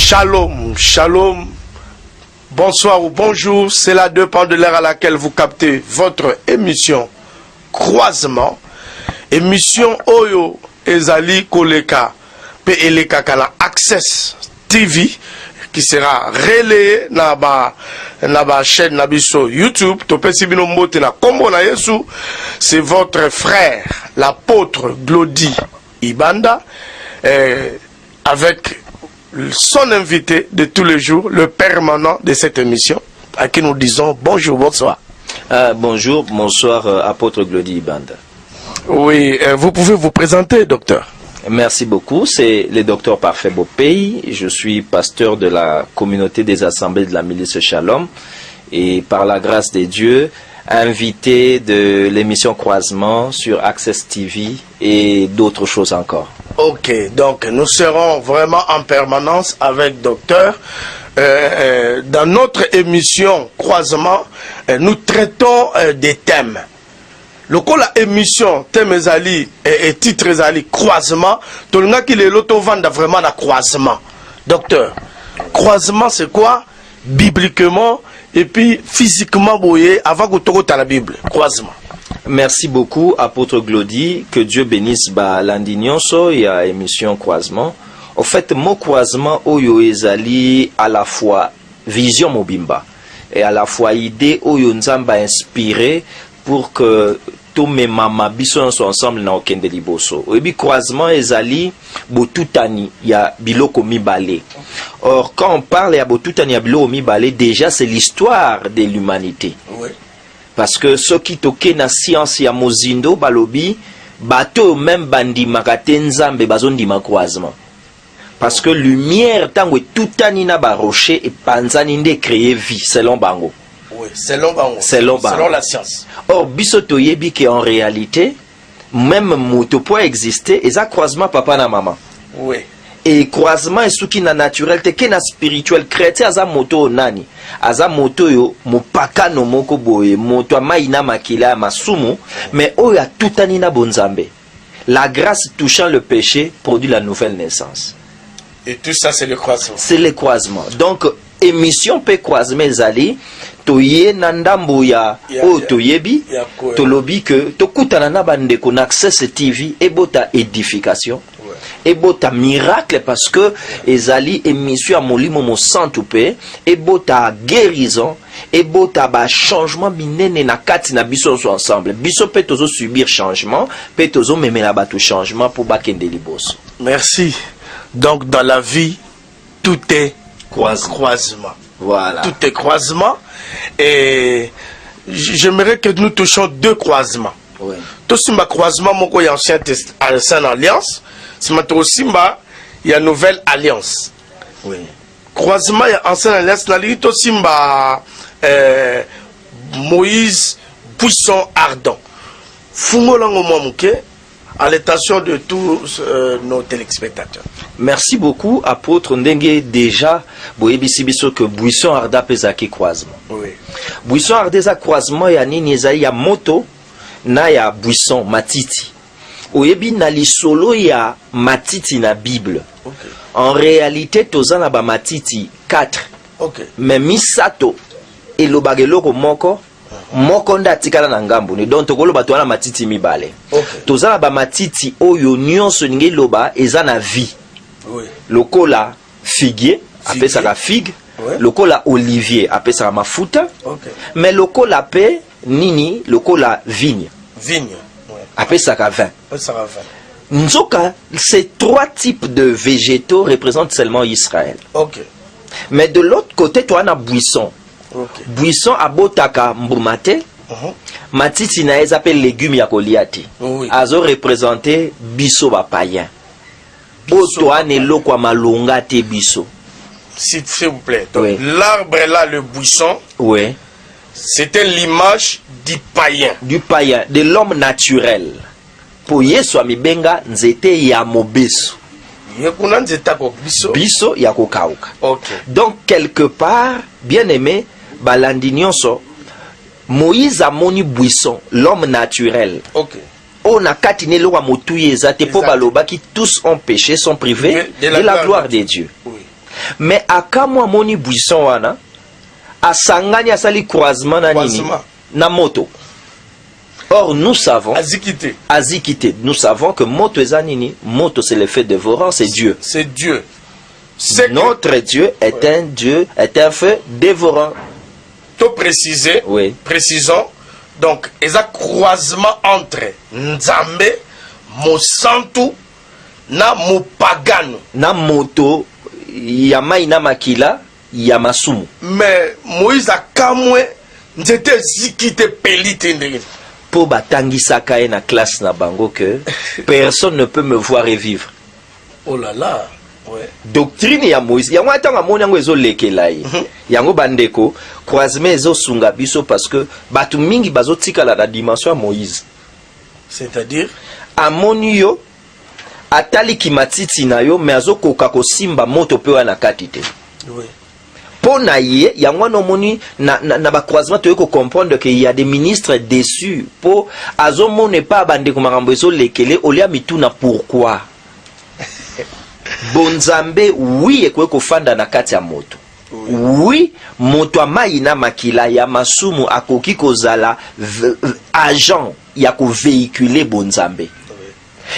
Shalom, shalom, bonsoir ou bonjour, c'est la deux pans de l'heure à laquelle vous captez votre émission Croisement, émission Oyo Ezali Koleka, Eleka Kana Access TV, qui sera relayé na ba chaîne Nabiso YouTube, Topesibino Mbote na Kombo na Yesu, c'est votre frère, l'apôtre Glody Ibanda, avec son invité de tous les jours, le permanent de cette émission, à qui nous disons bonjour, bonsoir. Bonjour, bonsoir, apôtre Glody Ibanda. Oui, vous pouvez vous présenter, docteur. Merci beaucoup, c'est le docteur Parfait Bopey. Je suis pasteur de la communauté des assemblées de la milice Shalom et par la grâce de Dieu, invité de l'émission Croisement sur Access TV et d'autres choses encore. Ok, donc nous serons vraiment en permanence avec docteur. Dans notre émission Croisement, nous traitons des thèmes. Le coup la émission thème ezali et titre ezali Croisement, tout le monde qui est l'auto vend vraiment la croisement. Docteur, croisement c'est quoi bibliquement et puis physiquement boyé avant que tu aies la Bible. Croisement. Merci beaucoup, apôtre Glody. Que Dieu bénisse Landignonso et à émission Croisement. En fait, mon croisement, Oyo Ezali, à la fois vision mobimba et à la fois idée Oyo Nzamba inspiré pour que tous mes mamas bison soient ensemble na okende liboso. Oyebi croisement Ezali, Botutani, il y a biloko mibale. Or, quand on parle ya Botutani ya biloko mibale, déjà c'est l'histoire de l'humanité. Oui. Parce que ceux qui toquent na science ya mozindo balobi bateau même bandi makate nzambe bazondi ma croisement. Parce que lumière tango tout anina ba rocher et panzani nde créer vie selon bango. Oui, selon bango. Selon la science. Or biso toyebi que en réalité même moto peut exister et ça croisement papa na maman. Oui. Et croisement est ce qui na naturel te que na spirituel chrétien aza moto nani aza moto yo mopaka no moko boye moto maina makila masumu mais oya tutani na bonzambe. La grâce touchant le péché produit la nouvelle naissance. Et tout ça c'est le croisement. C'est le croisement. Donc émission pe croisement ezali toye nandambo ya o toyebi tolobi que tokutana na bandeko na Access TV et bota édification. Et bota miracle parce que ezali émission à molimo mo santupe et bota guérison et bota ba changement binene na kati na biso so ensemble biso pe tozo subir changement pe tozo memela ba tout changement pour bakende liboso. Merci. Donc dans la vie tout est croisement. Voilà. Tout est croisement et j'aimerais que nous touchions deux croisements. Oui. Tout ce croisement moko ya ancienne alliance. Simba, il y a nouvelle alliance. Oui. Croisement, il y a ancienne alliance. Nalito Simba, Moïse, buisson ardent. Fungolango Mouamouke, à l'attention de tous nos téléspectateurs. Merci beaucoup, apôtre Ndenge. Déjà, boyebi sibiso que buisson ardent pesaki croisement. Oui. Buisson ardent croisement, il y a nini ezali ya moto, na ya buisson matiti. Oyebi na lisolo ya matiti na Bible. Okay. En réalité tozana ba matiti 4. Okay. Mais misato elobageloko moko moko nda tikala na ngambu ni donc tokolo bato na matiti mibale. Okay. Tozana ba matiti oyo nyonso ninge loba eza na vie. Oui. Lokola figuier apesa la figue. Oui. Lokola olivier apesa mafuta. Okay. Mais lokola pe nini lokola vigne. Vigne. Apesaka vin. Nzoka, ces trois types de végétaux représentent seulement Israël. Okay. Mais de l'autre côté, tu as un buisson. Okay. Buisson abotaka mbumate. Matiti na ez appelle légumes ya koliati. Oui. Azo représenter biso ba païen. Otoa ne lokwa malonga te biso. S'il vous plaît. Oui. L'arbre là, le buisson. Oui. C'était l'image du païen. Du païen, de l'homme naturel. Pour yeso amibenga nzete ya mobeso. Yekuna nzeta ko biso. Biso ya kokauka. Okay. Donc quelque part, bien aimé, balandignonso, Moïse a moni buisson, l'homme naturel. Okay. On a katiné le roi moutouye zate po baloba qui tous ont péché, sont privés de la gloire de Dieu. Oui. mais akamwa moni buisson wana asangani asali croisement na nini na moto. Or nous savons azikite nous savons que moto ezanini, moto c'est l'effet dévorant, c'est Dieu. C'est Dieu. Notre Dieu est un Dieu, est un feu dévorant. Tout préciser, oui. Précisons. Donc, il y a un croisement entre Nzambe, Mosantu, na Mopagano. Na moto, yamai na makila, yamasumu. Mais Moïse a kamwe, n'était zikite pelite ndenge. Pour batangi sakaye na classe na bango que personne ne peut me voir et vivre. Oh là là. Ouais. Doctrine ya Moïse yango atanga moni yango ezo lekela ye yango bandeko croisement ezo sunga biso parce que batu mingi bazo tikala la dimension ya Moïse, c'est-à-dire amoni yo atali kimatiti na yo mais azo koka kosimba moto pe wana katite. Oui. Pona ye yango no moni na ba croisement to ko comprendre que il y a des ministres déçus po azo mone pas bandeko makambo ezo lekele olia mituna pourquoi. Bonzambe oui ekwe kofanda na kati ya moto. Oui, moto amai na makila ya masumu akoki kozala agent ya ko véhiculer bonzambe.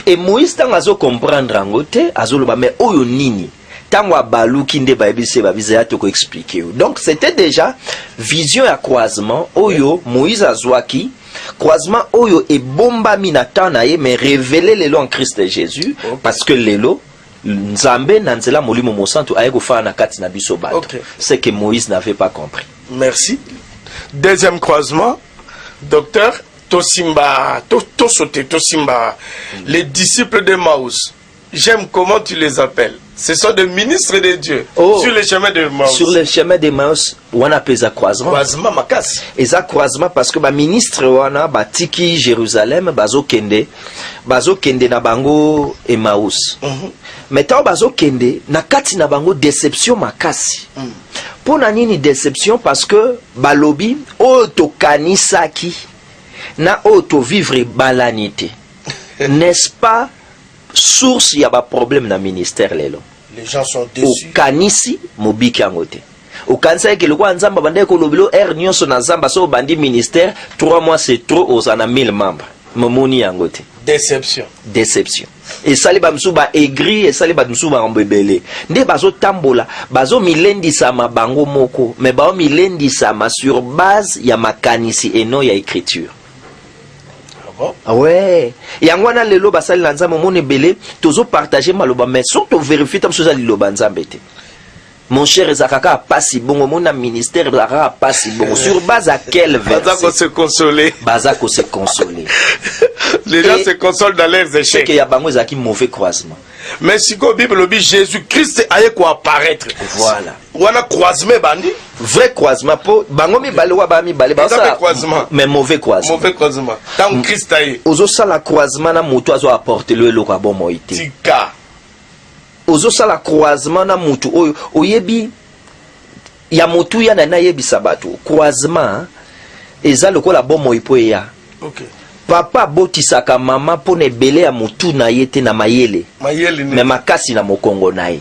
Et Moïse tanga azo comprendre ngote azoloba mais oyo nini tango abaluki nde baebise babize ya to ko expliquer. Donc c'était déjà vision ya croisement oyo Moïse azwaki, croisement oyo e bomba minatana ye mais révélé lelo en Christ Jésus parce que lelo Nzambe nanzela molimo mosantu aye kofana na kati na biso bato. C'est que Moïse n'avait pas compris. Merci. Deuxième croisement, docteur Tosimba, Tosimba, les disciples de Maús. J'aime comment tu les appelles. Ce sont des ministres de Dieu sur le chemin de Maús. Sur le chemin de Maús, on appelle ça croisement. Croisement makasi. Et ça croisement parce que ba ministre wana batiki Jérusalem bazo kende na bango et Maús. Mais tant bazo kende na kati na bango déception makasi. Pour na nini déception parce que balobi oto kanisaki na oto vivre balanité. N'est-ce pas source ya ba problème na ministère lelo? Les gens sont déçus. Au kanisi mobiki angote. Au kanisa ke lokwa nzamba bande ko lobilo nyonso na nzamba so bandi ministère 3 mois c'est trop aux ana 1000 membres. Momoni angote. Déception. Déception. Et sali ba msuba aigri et sali ba msuba mbebele. Nde bazo tambola, bazo milendi sama bango moko, mais ba milendi sama sur base ya makanisi et non ya écriture. Ah ouais. Yango na lelo basali na nzambe moni belé, tozo partager maloba mais surtout vérifier tam soza liloba nzambe te. Mon cher Ezakaka pas si bon, mon ministère Ezakaka pas si bon. Sur base à quel verset? Bazako se consoler. Bazako se consoler. Les gens se consolent dans leurs échecs. C'est qu'il y a bango Ezaki mauvais croisement. Mais si la Bible dit Jésus-Christ aille quoi apparaître. Voilà. Ou on a croisement bandi. Vrai croisement pour bango mi balewa ba mi bale ba ça. Mais mauvais croisement. Mauvais croisement. Tant Christ aille. Ozo sala croisement na moto azo apporter le lo kwa bon moïté. Tika. Ozo sala croisement na mutu oyo oyebi ya mutu ya na yebi sabatu croisement eza lokola bomo ipo ya. OK. Papa botisaka mama pone bele ya mutu na yete na mayele. Mayele ni. Me makasi na mokongo na ye.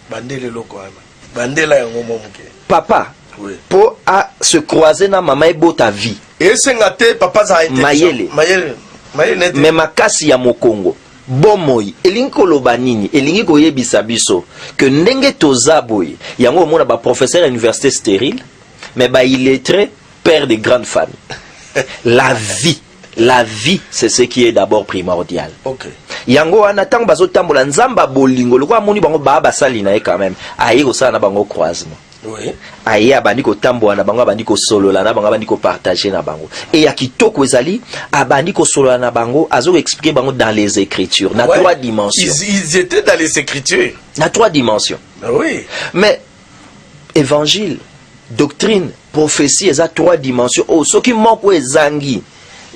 Bandele loko ama. Bandela ya ngomo muke. Papa. Oui. Pour à se croiser na mama ebo ta vie. Et c'est ngate papa za été. Mayele. Mayele. Mayele nete. Me makasi ya mokongo. Bomoi elingi koloba nini elingi koyebisa biso que ndenge toza boy yango mona ba professeur à l'université stérile mais ba illettré père de grandes familles. La vie c'est ce qui est d'abord primordial. OK. Yango wana tango bazo tambola nzamba bolingo lokwa moni bango ba basali na ye quand même ayi ko sala na bango croisement. Oui. Aye abandi ko tambola na bango abandi ko solola na bango abandi ko partager na bango et ya kitoko ezali abandi ko solola na bango azo expliquer bango dans les écritures na 3 dimensions. Ils étaient dans les écritures. Na 3 dimensions. Oui. Mais évangile, doctrine, prophétie eza 3 dimensions. Oh soki moko ezangi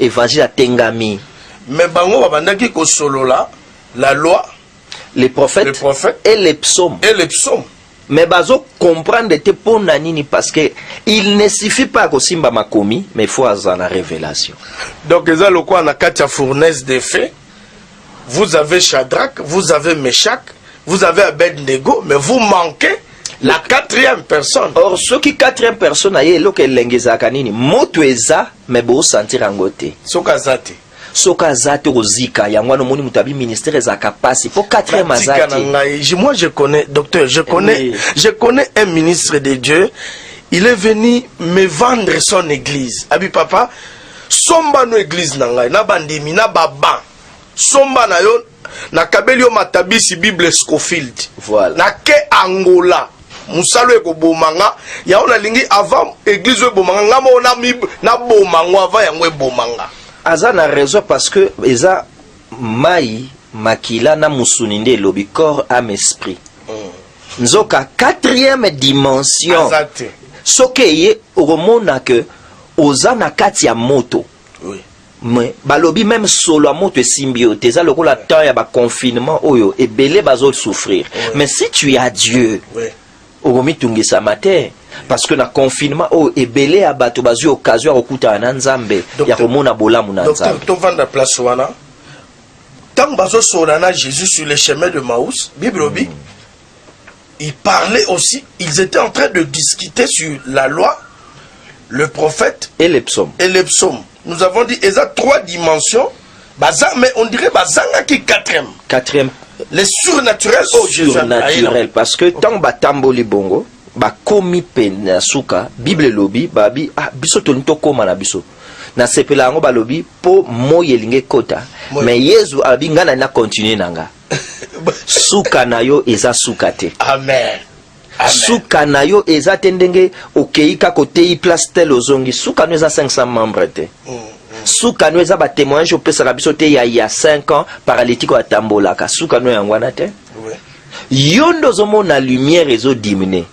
évangile atengami. Mais bango babandaki ko solola la loi, les prophètes et les psaumes. Mais bazo comprendre te pona nini parce que il ne suffit pas que simba makomi mais il faut avoir la révélation. Donc eza lokwa na katia fournaise de feu. Vous avez Shadrach, vous avez Meshach, vous avez Abednego, mais vous manquez La quatrième personne. Or, ce qui quatrième personne aye lo ke lengeza kanini moto eza mais bo sentir angote. Sokazate. Soka zate ozika yangwa no moni mutabi ministère za kapasi pour quatrième azate. Moi je connais docteur, je connais un ministre de Dieu. Il est venu me vendre son église. Abi papa, somba no église nangai na bandemi na baba. Somba na yo na kabelio matabisi Bible Scofield. Voilà. Na ke Angola. Musalo eko bomanga ya ona lingi avant église bomanga ngamo na bomanga avant yango bomanga. Aza na raison parce que eza mai makila na musuninde lobi corps âme esprit. Nzoka quatrième dimension. Azate. Sokeye oromona que oza na kati ya moto. Oui. Mais balobi même solo à moto symbiote eza lokola temps ya ba confinement oyo ebele bazo souffrir. Oui. Mais si tu as Dieu. Oui. Oromi tungisa matin parce que na confinement o ebele abato bazu occasion okuta na nzambe ya komona bolamu na nzambe. Docteur to vanda place wana. Tant bazo solana Jésus sur le chemin de Maús, Bible bi. Ils parlaient aussi, ils étaient en train de discuter sur la loi, le prophète et les psaumes. Nous avons dit, il y a 3 dimensions, mais on dirait bazanga qui quatrième. Les surnaturels, oh Jésus. Surnaturel, parce que tant batamboli bongo, ba komi pena suka, Bible lobi, babi, biso tonito koma na biso. Na sepela ngo balobi po moyelinge kota. Mais Yesu abi ngana na continuer nanga. Suka na yo eza suka te. Amen. Suka na yo eza tendenge okeika kote place tel ozongi. Suka no eza 500 membres te. Suka no eza ba témoignage opesa biso te ya 5 ans paralytique atambolaka. Suka no yangwana te. Yondo zomo na lumière ezo diminuer.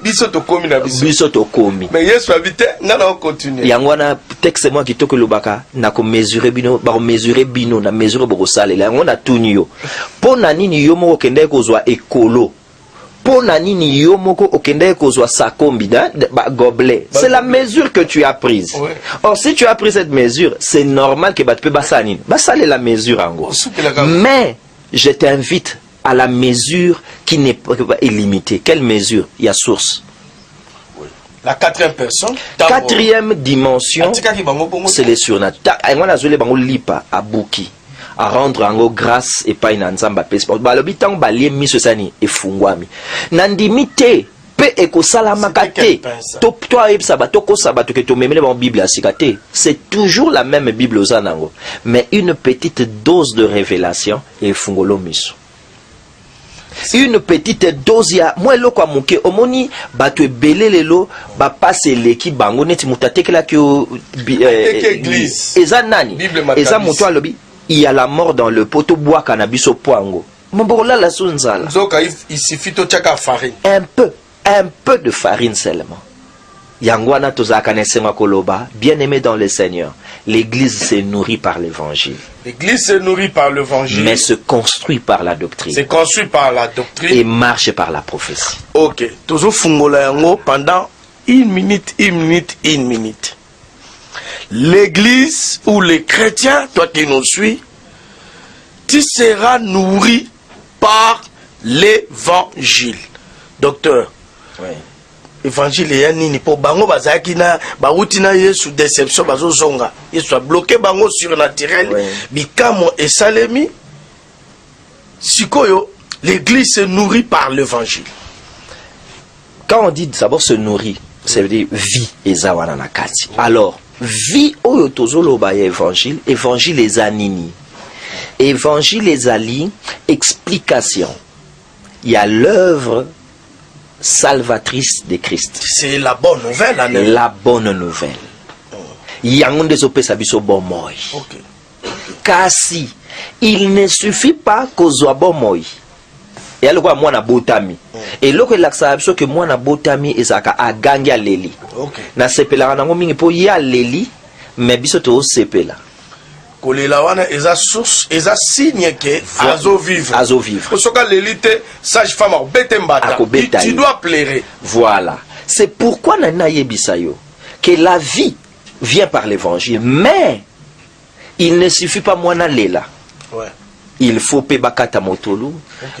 Biso to komi na biso. Biso to komi. Mais Yesu habite ngana continue. Yangwana texte moi kitoko lobaka na ko mesurer bino, ba mesurer bino na mesurer boko sale. Yangwana tunyo. Pona nini yo moko kende kozwa ekolo. Pona nini yo moko okende kozwa sakombi da gobelet. C'est la mesure que tu as prise. Oui. Or si tu as pris cette mesure, c'est normal que tu peux basanine. Basale la mesure en gros. Mais je t'invite à la mesure qui n'est pas illimitée. Quelle mesure? Il y a source. Oui. La quatrième personne. Quatrième dimension, c'est les surnaturels. À Bouki, à rendre en grâce et pas une ensemble. Balobitan balie misosani et fungwami. Nandimite pe ekosalamakate. Toi sabato ko sabato que tu memele dans Bible asikate. C'est toujours la même Bible aux anango, mais une petite dose de révélation et fungolo miso. Une petite dose ya moi loko amuke omoni bato ebele lelo ba passe leki bango neti mutatekela ki église eza nani eza moto alobi il y a la mort dans le pot bois cannabis au poango mbola la sunzala zoka il suffit to chaka farine un peu de farine seulement. Yangwana tozaka nesema koloba, bien-aimé dans le Seigneur, l'église se nourrit par l'évangile. L'église se nourrit par l'évangile. Mais se construit par la doctrine. Se construit par la doctrine. Et marche par la prophétie. Ok. Tozo fungola yango pendant 1 minute. L'église ou les chrétiens, toi qui nous suis, tu seras nourri par l'évangile. Docteur. Oui. Évangile ya nini po bango bazaki na bauti na Yesu déception bazo zonga Yesu a bloqué bango surnaturel bikamo esalemi sikoyo l'église se nourrit par l'évangile. Quand on dit d'abord se nourrit, ça veut dire vie ezawana na kati. Alors vie oyo tozolo ba évangile ezanini. Évangile ezali explication. Il y a l'œuvre salvatrice de Christ. C'est la bonne nouvelle. La bonne nouvelle. Yangonde zopesa biso bomoi. Kasi il ne suffit pas kozwa bomoi. Et alors quoi mwana botami. Et loko laksa biso que mwana botami ezaka agangi aleli. Na sepela nango mingi po ya leli mais biso to sepela. Kolela wana eza source eza signe que azo vivre. Soka l'élite sage femme betembata. Tu dois plaire. Voilà. C'est pourquoi nana yebisayo que la vie vient par l'évangile, mais il ne suffit pas mwana lela. Ouais. il faut pe bakata motolu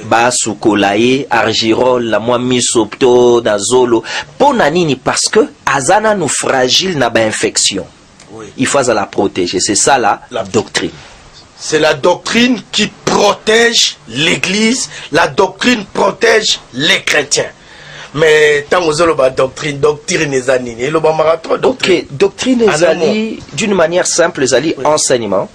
ba sukolaye argirol la moi misopto na zolo pona nini parce que azana nous fragile na ba infection. Oui. Il faut la protéger, c'est ça la doctrine. C'est la doctrine qui protège l'église, la doctrine protège les chrétiens. Mais tant que la doctrine les années, le marathon doctrine. Ok, doctrine les alliés d'une manière simple, les alliés enseignement,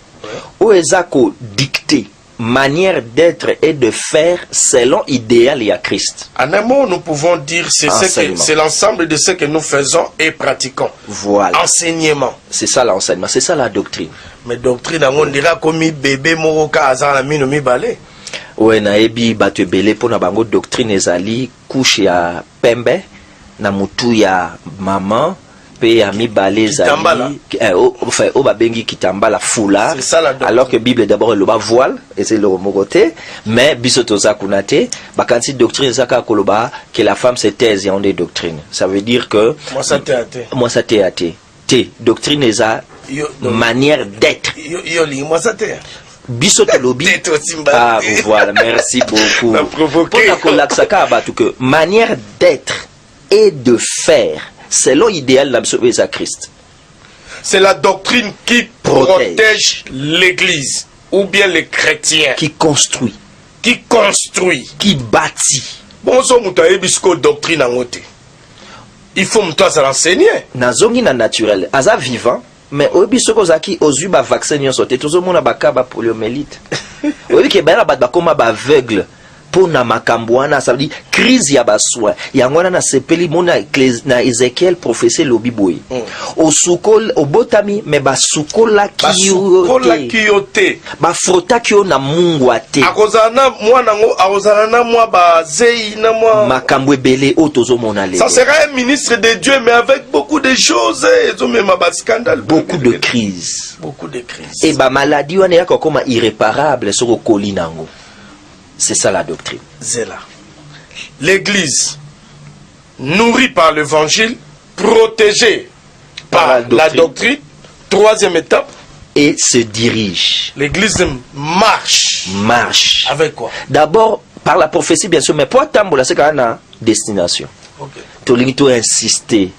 où les accords dictés manière d'être et de faire selon idéal et à Christ. En un mot, nous pouvons dire c'est l'ensemble de ce que nous faisons et pratiquons. Voilà. Enseignement. C'est ça l'enseignement, c'est ça la doctrine. Mais doctrine, on dirait comme bébé moroka azan la mine mi balé. Ouais, na ebi batu belé pour na bango doctrine ezali couche ya pembe na mutu ya maman pe ya mi balé zali enfin o ba bengi kitambala foulard, alors que Bible d'abord le bas voile et c'est le mogoté, mais bisotoza kunate bakansi doctrine zaka koloba que la femme se taise et on des doctrines. Ça veut dire que moi ça t'est athée. Moi ça t'est athée. Doctrine eza manière d'être. Moi ça t'est. Bisotolobi. Ah, voilà, merci beaucoup. Que manière d'être et de faire selon l'idéal de Christ. C'est la doctrine qui protège l'église ou bien les chrétiens. Qui construit. Qui construit. Qui bâtit. Bon, ça c'est doctrine en côté. Il faut me toi l'enseigner. Nazongi na naturel. Aza vivant. Mais obi soko zaki ozu ba vaccin nyonso te tozo mona bakaba poliomyélite. Obi ke bana ba koma ba aveugle pour na makambo wana, ça veut dire crise ya baswa. Yango na sepeli mona na Ezekiel prophétie lobi boy. Au sukol au botami me ba sukola kiyote. Ba frota kiyo na Mungu ate. Akozana mwana ngo akozana na mwa ba zei na mwa makambo ebele otozo mona le. Ça sera un ministre de Dieu mais avec beaucoup de choses et même ba scandale. Beaucoup de crises. Beaucoup de crises. Et ba maladie wana yako koma irréparable soko kolinango. C'est ça la doctrine. Zéla. L'église, nourrie par l'évangile, protégée par la doctrine. Troisième étape. Et se dirige. L'église marche. Marche. Avec quoi? D'abord, par la prophétie, bien sûr, mais pour Tambola, c'est quand même une destination. Ok. Tu as insisté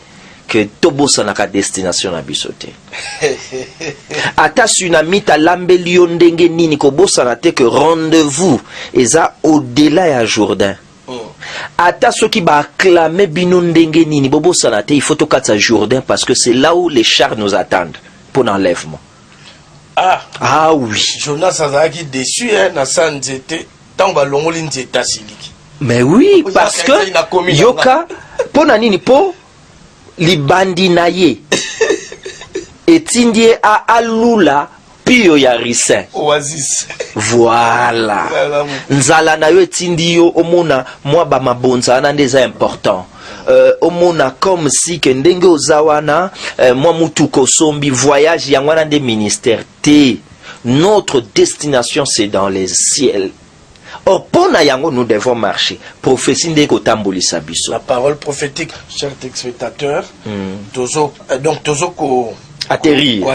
que Tobo sanaka destination à bisote. Ata tsunami ta lambelio ndenge nini ko bosanate que rendez-vous eza au-delà ya Jourdain. Ata ceux qui ba acclamer bino ndenge nini bobo sanate il faut tokatsa Jourdain parce que c'est là où les chars nous attendent pour l'enlèvement. Ah oui. Jonas azaki déçu na sanzete tant ba longoli nzeta siliki. Mais oui, parce que yoka pona nini po libandi na ye etindie a alula pio ya ricin oasis. Voilà. Nzala na yo etindi yo omona mwa ba mabonza na ndeza important. Omona comme si que ndenge ozawana mwa mutuko sombi voyage yangwana de ministère te. Notre destination c'est dans les ciels. Or, pour Nayango, nous devons marcher. Prophétie de Kotambolisa Biso. La parole prophétique, chers spectateurs, donc, tozo atterrir.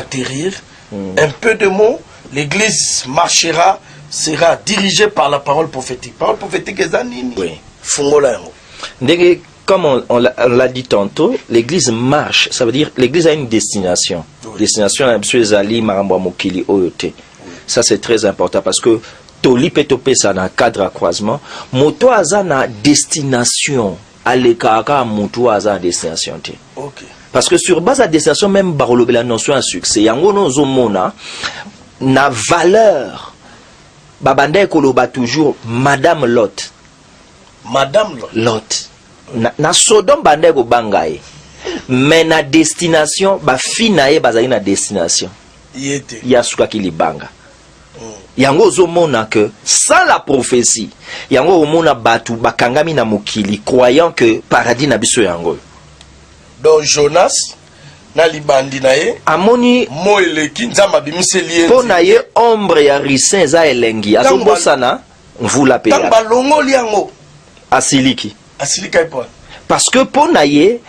Un peu de mots, l'église marchera, sera dirigée par la parole prophétique. Parole prophétique est zanini. Oui. Fungola. Comme on l'a dit tantôt, l'église marche. Ça veut dire l'église a une destination. Oui. Destination, Ali Maramba Mokili Oyote. Ça, c'est très important parce que Toli Petope, ça na cadre à croisement. Moto aza na destination. Alekaka moto aza destination. Ok. Parce que sur base de destination, même Barolobe la notion à succès. Yango no zomona na valeur. Babanda ekoloba toujours Madame Lot. Madame Lot. Na Sodome banda ko bangaye. Mais na destination, ba finaye bazali na destination. Yete. Yasuka kilibanga. Yango zomona que sans la prophétie yango omona batu bakangami na mokili croyant que paradis na biso yango. Donc Jonas na libandi na ye amoni mo eleki nzamba bimiseli ye pona ye ombre ya ricin za elengi azobosana mvula pe tamba longoli yango asiliki ipo parce que pona ye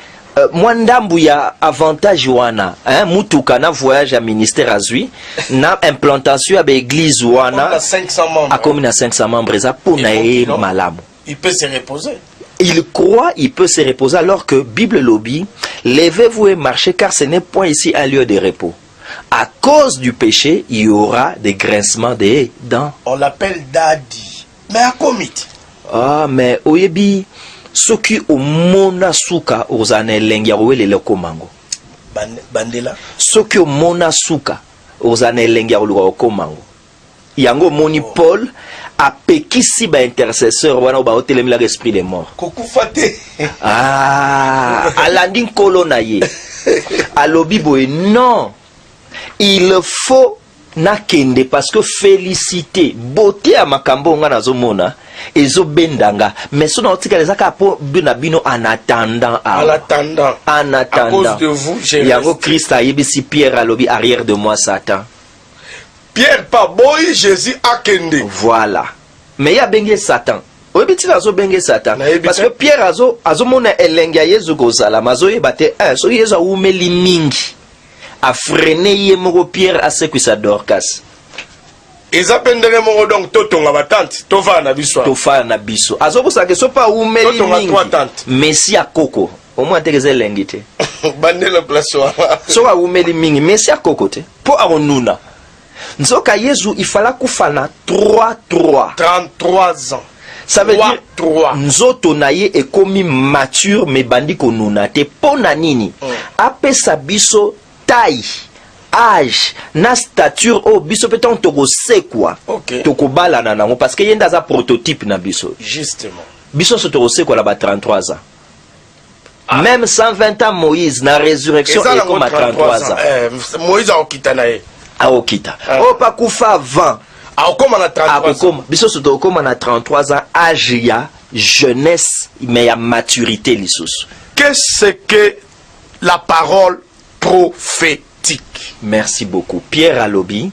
Mwandambu ya avantage wana, hein, mutuka na voyage à ministère azui, na implantation à l'église wana, à comme na 500 membres, ça pour nae malamu. Il peut se reposer. Il croit, il peut se reposer alors que Bible lobby, levez-vous et marchez car ce n'est point ici un lieu de repos. À cause du péché, il y aura des grincements des dents. On l'appelle Dadi. Mais à comité. Ah, mais oyebi, ce qui au mona suka ozane lengi awele le komango. Bandela. Ce qui au mona suka ozane lengi awele komango. Yango moni Paul a pekisi ba intercesseur wana ba hotelemi la esprit des morts. Kokufate. Ah, alandi nkolo na ye. Alobi boye non. Il faut nakende parce que félicité, beauté à makambo nga nazomona ezo bendanga mais so na otika lezaka po bina bino en attendant à cause de vous j'ai yango Christ a yebisi Pierre alobi arrière de moi Satan. Pierre pas boy Jésus akende. Voilà. Mais ya bengi Satan. Oyebiti azo bengi Satan parce que Pierre azo mona elenga Yesu kozala mazo yebate so Yesu umeli mingi. A freiner yemoko Pierre à ce que ça Dorcas. Ils appellent mon donc totonga batante, tofa na biso. Tofa na biso. Azobo sa que so pa umeli mingi. Messi a koko. Au moins teke lengite. Bandela place wa. So wa umeli mingi Messi a koko te. Po aronuna. Nzoka Yesu il fallait kufana 33 ans. Ça veut dire 3. Nzoto naye est commis mature mais bandi konuna te pona nini. Apesa biso taille, âge, na stature au biso peut-être toko c'est quoi. Toko bala na nango parce que yenda za prototype na biso. Justement. Biso so toko c'est quoi là-bas 33 ans. Même 120 ans Moïse na résurrection est comme à 33 ans. Moïse a okita nae. A okita. O pa kufa 20. A okoma na 33 ans. Biso so toko na 33 ans âge ya jeunesse mais ya maturité lisusu. Qu'est-ce que la parole prophétique? Merci beaucoup. Pierre Alobi,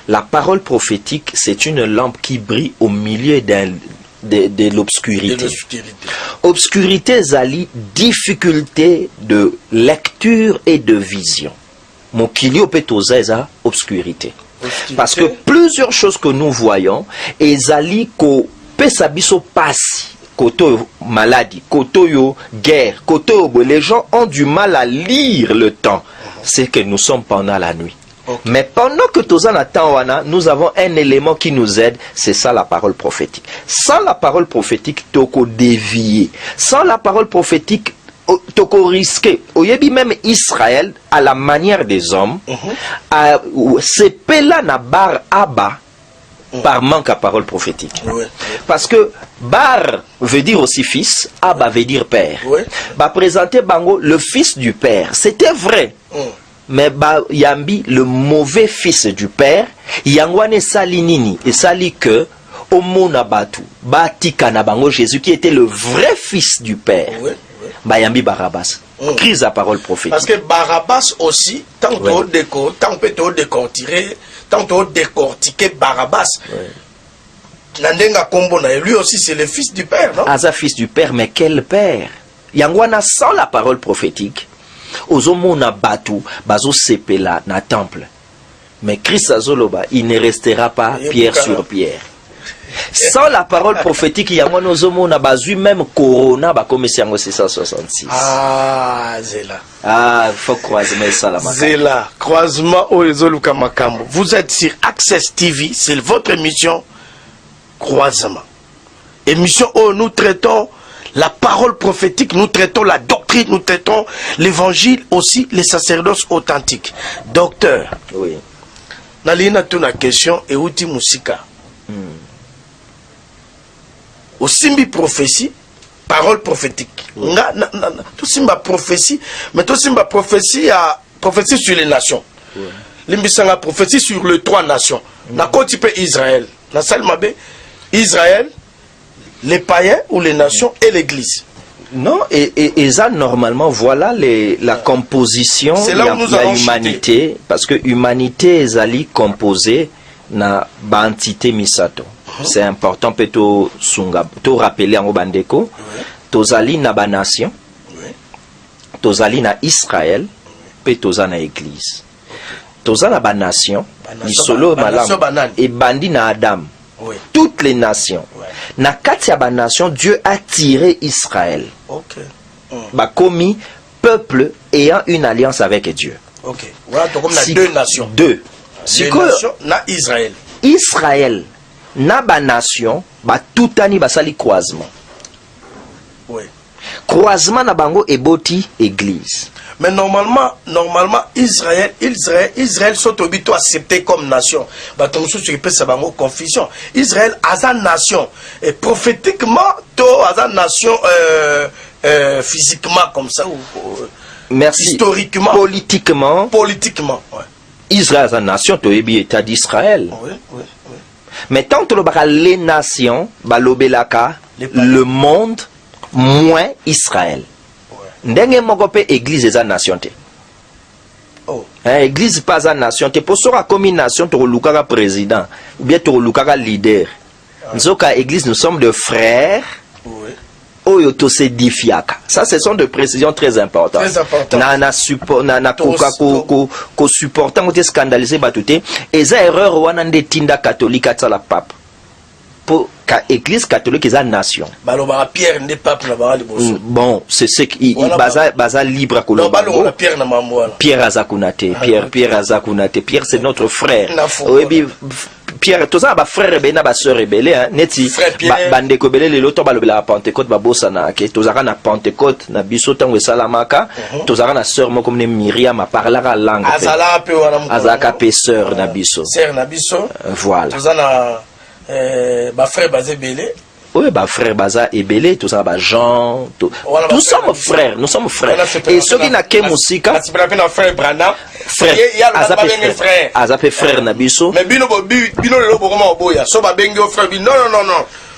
la parole prophétique, c'est une lampe qui brille au milieu de l'obscurité. Obscurité, zali, difficulté de lecture et de vision. Mon kilio petoza eza obscurité. Parce que plusieurs choses que nous voyons, ezali ko pesabiso pasi. Koto maladie, koto yo guerre, koto yo, les gens ont du mal à lire le temps. C'est que nous sommes pendant la nuit. Mais pendant que Tozan attend, nous avons un élément qui nous aide, c'est ça la parole prophétique. Sans la parole prophétique, toko dévier. Sans la parole prophétique, toko risquer. Oyebi même Israël, à la manière des hommes, c'est pela na bar aba. Par manque à parole prophétique. Parce que Bar veut dire aussi fils, Abba veut dire père. Bah présenter Bango le fils du père. C'était vrai. Mais bah Yambi le mauvais fils du père. Yangwane sali nini et sali que Omona Batu Batika na Bango Jésus qui était le vrai fils du père. Bah Yambi Barabbas. Crise à parole prophétique. Parce que Barabbas aussi, tant qu'on peut décortiquer, tant qu'on décortiquer Barabbas. Nandenga Kombona, lui aussi c'est le fils du père, non? Asa fils du père, mais quel père? Yangwana sans la parole prophétique. Ozomona Batu, Bazo Sepela na temple. Mais Christ Azoloba, il ne restera pas pierre sur pierre. Sans la parole prophétique, il y a un ozomo na bazui même corona ba comme c'est en 666. Ah, Zela. Ah, faut croisement ça la Zela, croisement au Ezoluka Makambo. Vous êtes sur Access TV, c'est votre émission Croisement. Émission où nous traitons la parole prophétique, nous traitons la doctrine, nous traitons l'évangile, aussi les sacerdoces authentiques. Docteur. Oui. Nalina tuna question et outi musika. Au simbi prophétie, parole prophétique. Tout simba prophétie, mais tout simba prophétie a prophétie sur les nations. Limbisanga prophétie sur les 3 nations. Na côté Israël, na Salmabe, Israël, les païens ou les nations et l'église. Non, et ça normalement, voilà la composition de l'humanité, parce que l'humanité est allée composée na ba entité misato. C'est important peut to rappeler en bandeko tozali na ba nation tozali na Israël pe toza na église. Toza na ba nation, lisolo malam et bandi na Adam. Oui. Toutes les nations. Ouais. Na kati ya ba nation, Dieu a tiré Israël. Ok. Ba komi peuple ayant une alliance avec Dieu. Ok. Voilà, donc on a deux nations. Deux. Deux nations, na Israël. Israël na ba nation, ba tutani basali croisement. Oui. Croisement na bango eboti église. Mais normalement, Israël sont obligés accepter comme nation. Bah, ton sous qui peut savoir confusion. Israël a sa nation. Et prophétiquement, to a sa nation physiquement comme ça ou merci. Historiquement. Politiquement. Ouais. Israël a sa nation, to ebi état d'Israël. Oui. Mais tant que les nations, balobelaka, le monde moins Israël. Ndenge moko pe église eza nation te. Oh. Église pas za nation te. Pour sera comme une nation to lukaka président ou bien to lukaka leader. Nzoka église nous sommes de frères. Oui. Oyo to s'édifiaka. Ça ce sont des précisions très importantes. Très important. Na support na ko supportant ou te scandaliser batute. Eza erreur wana nde tinda catholique atala pape. Pour l'église catholique est une nation. Pierre n'est pas pour la bon, c'est ce qui basa libre à Colombo. Pierre Azakunate, Pierre c'est notre frère. Pierre, tout ça, frère et ma soeur rebelle, neti, bande kobele le loto balobela Pentecôte babosa na ke, tozara na Pentecôte na biso tango salamaka, tozara na sœur mo comme Myriam a parlé la langue. Azaka pe sœur na biso. Sœur na biso. Voilà. Bah frère basé belé. Oui, bah frère baza et belé, tout ça, bah Jean, tout. Nous sommes frères, nous sommes frères. Et ceux qui n'a que musika. Frère Brana. Frère. Azapé frère Nabiso. Mais bino le comment boya. So ba bengo frère. Non.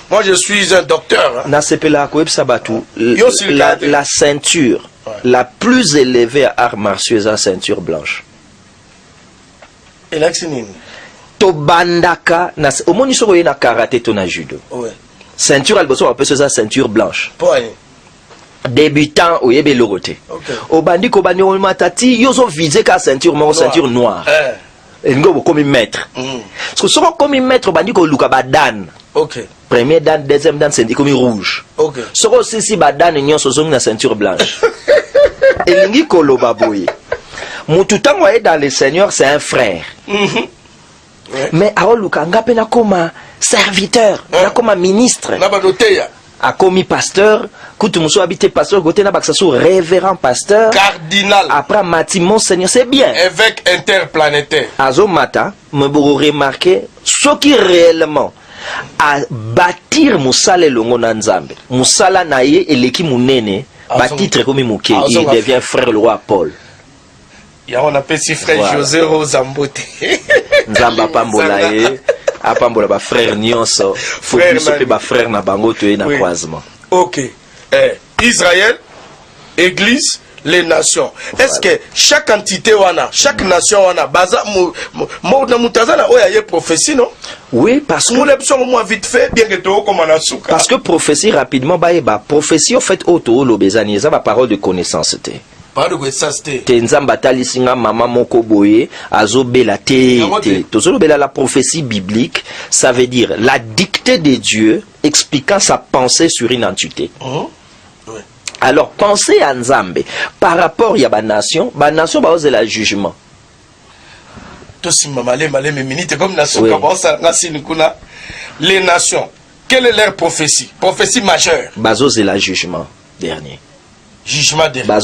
Moi je suis un docteur. Na sepela ko sabatu. La ceinture la plus élevée à arts martiaux, la ceinture blanche. Et l'axinine. Bandaka na omoni soko na karaté to na judo. Ouais. Ceinture alboso appelle ça ceinture blanche. Pourquoi? Débutant au yebe loroté. Okay. Au bandi ko bandi o matati yozo visé ka ceinture mo ceinture noire. Et ngo comme maître. Parce que soko comme maître bandi ko luka badan. OK. Premier dan, deuxième dan c'est comme rouge. OK. Soko si badan nyonso zong na ceinture blanche. Et ngi ko loba boye. Mutu tango est dans le Seigneur, c'est un frère. Ouais. Mais aoluka ngape na koma serviteur, na koma ministre, na banoteya a komi pasteur, kutu muso habité pasteur gote na baksaso révérend pasteur, cardinal, après mati monseigneur, c'est bien, évêque interplanétaire. Azo mata me bogo remarquer ce qui réellement a bâtir musala longo na nzambe, musala na ye eleki munene, bâtir komi muke, il devient frère le roi Paul. Il y a un petit frère voilà. José Rosambote. Nzamba pambola ye, apambola ba frère nyonso, frère ba frère na bango to na croisement. OK. Israël, église, les nations. Voilà. Est-ce que chaque entité wana, chaque nation wana baza mo na mutazana oya ye prophétie non? Oui, parce que nous l'option moi vite fait bien que to comme na souka. Parce que prophétie rapidement ba prophétie au fait auto lo bezani za ba parole de connaissance te. Tenzamba talisinga mama moko boye azobela te tozolobela la prophétie biblique, ça veut dire la dictée de Dieu expliquant sa pensée sur une entité. Oui. Alors pensez à Nzambe par rapport à ba nation ba ose la jugement. Les nations, quelle est leur prophétie? Prophétie majeure. Bazose la jugement dernier. Jugement dernier.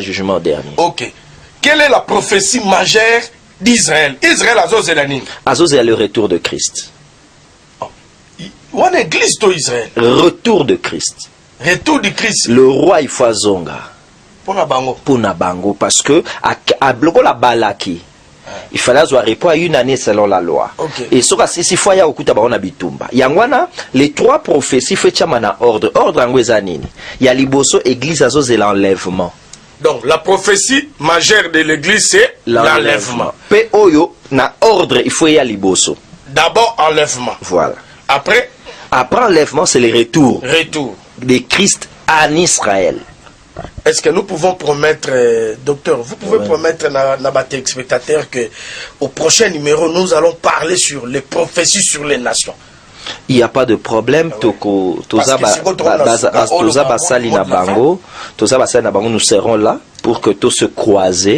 Jugement dernier. Ok. Quelle est la prophétie majeure d'Israël? Israël a le retour de Christ. Où est l'église d'Israël? Retour de Christ. Retour de Christ. Le roi il faut zonga. Pour Nabango. Pour Nabango parce que à bloquer la balaki. Il fallait avoir répondre à une année selon la loi. Okay. Et ce cas si fois ya okuta ba on bitumba. Yangwana les trois prophéties fait chamana ordre angwezanini. Ya liboso église azo c'est l'enlèvement. Donc la prophétie majeure de l'église c'est l'enlèvement. Pe oyo na ordre il faut ya liboso. D'abord enlèvement. Voilà. Après enlèvement c'est le retour. Retour de Christ en Israël. Est-ce que nous pouvons promettre, docteur, vous pouvez promettre à téléspectateurs que au prochain numéro, nous allons parler sur les prophéties sur les nations. Il n'y a pas de problème. Nous serons là pour que tout se croise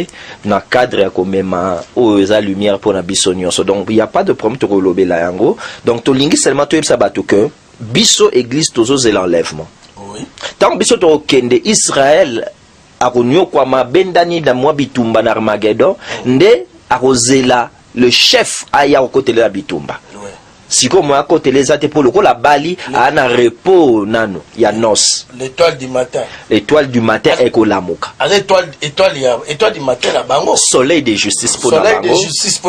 dans le cadre de la lumière pour la bisognon. Donc, il n'y a pas de problème. Donc, tu lingi seulement tu que biso église tous l'enlèvement. Oui. Tant biso to kende Israël a connu quoi ma bendani da moi bitumba na Armageddon nde arozela le chef aya au côté de la bitumba. Si comme moi à côté les até pour le coup la bali a un repos nano ya nos. L'étoile du matin. L'étoile du matin est kolamuka. L'étoile du matin la bango. Soleil de justice pour la bango.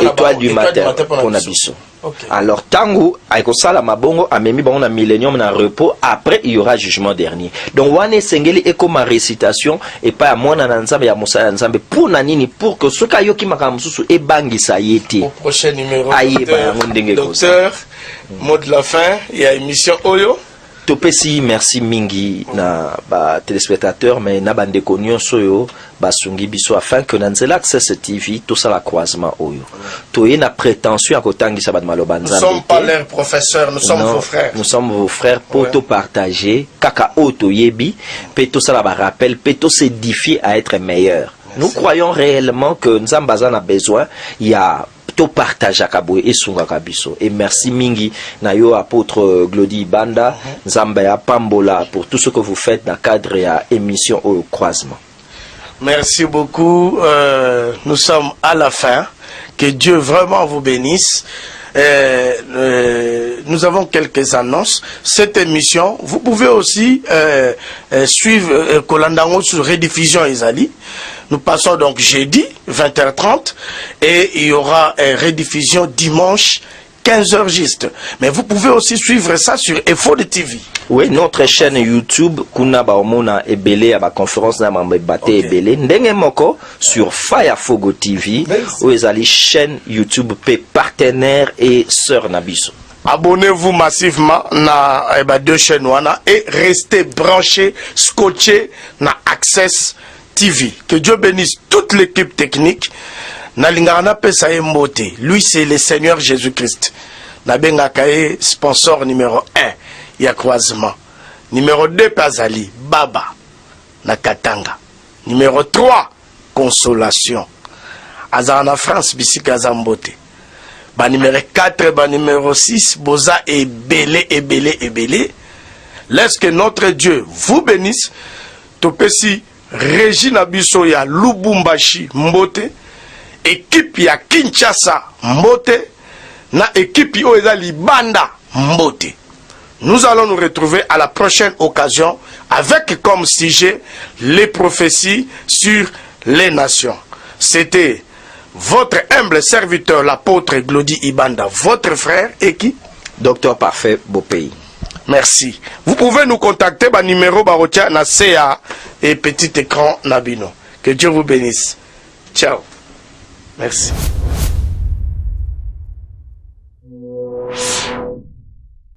Étoile du matin pour la biso. Okay. Alors, tango, aiko sala mabongo, amemi bon na millénium na repos, après il y aura jugement dernier. Donc, wane sengeli eko ma récitation, et pas à moi na nzambe ya moussa nzambe, pour nanini, pour que ce kayo ki makamususu e bangi sa yeti. Au prochain numéro, docteur, mot de la fin, il y a émission Oyo. Topesi merci mingi na ba téléspectateurs mais na bande konyo soyo basungi biso afin que nanzela access TV tout ça la croisement oyo to na prétention à kotangisa ba maloba nzambe. Nous sommes pas leurs professeurs, nous sommes vos frères. Nous sommes vos frères pour te partager kaka oto yebi pe tout ça la rappel pe to s'édifier à être meilleur. Merci. Nous croyons réellement que Nzambaza a besoin il y a to partage akabwe esunga kabiso et merci mingi na yo apôtre Glody Banda Nzamba ya pambola pour tout ce que vous faites dans le cadre ya émission au croisement. Merci beaucoup, nous sommes à la fin, que Dieu vraiment vous bénisse. Nous avons quelques annonces. Cette émission, vous pouvez aussi suivre Kolandango sur rediffusion Isali. Nous passons donc jeudi 20h30 et il y aura rediffusion dimanche 15h juste. Mais vous pouvez aussi suivre ça sur FOD TV. Oui, notre chaîne YouTube, Kuna Baomona Ebele, à la conférence na Mambebate Ebele, Ndenge Moko, sur Firefogo TV, où ils allent chaîne YouTube, partenaire et sœur Nabiso. Abonnez-vous massivement na deux chaînes et restez branchés, scotchés na Access TV. Que Dieu bénisse toute l'équipe technique. Nalingana Pesaye Mbote. Lui, c'est le Seigneur Jésus-Christ. Nabenga Kaye, sponsor numéro 1. Il y a croisement. Numéro 2, Pazali. Baba. Nakatanga. Numéro 3, consolation. Azana France, Bissika Zambote. Ba numéro 4, ba numéro 6, Boza et Belé, et Belé, et Belé. Laisse que notre Dieu vous bénisse. Topesi, Regina Bissoya, Lubumbashi, Mbote. Équipe ya Kinshasa, Mbote. Na équipe Oeza Libanda, Mbote. Nous allons nous retrouver à la prochaine occasion avec comme sujet les prophéties sur les nations. C'était votre humble serviteur, l'apôtre Glody Ibanda, votre frère et qui? Docteur Parfait Bopei. Merci. Vous pouvez nous contacter par numéro Barotia na CA et petit écran Nabino. Que Dieu vous bénisse. Ciao. Merci.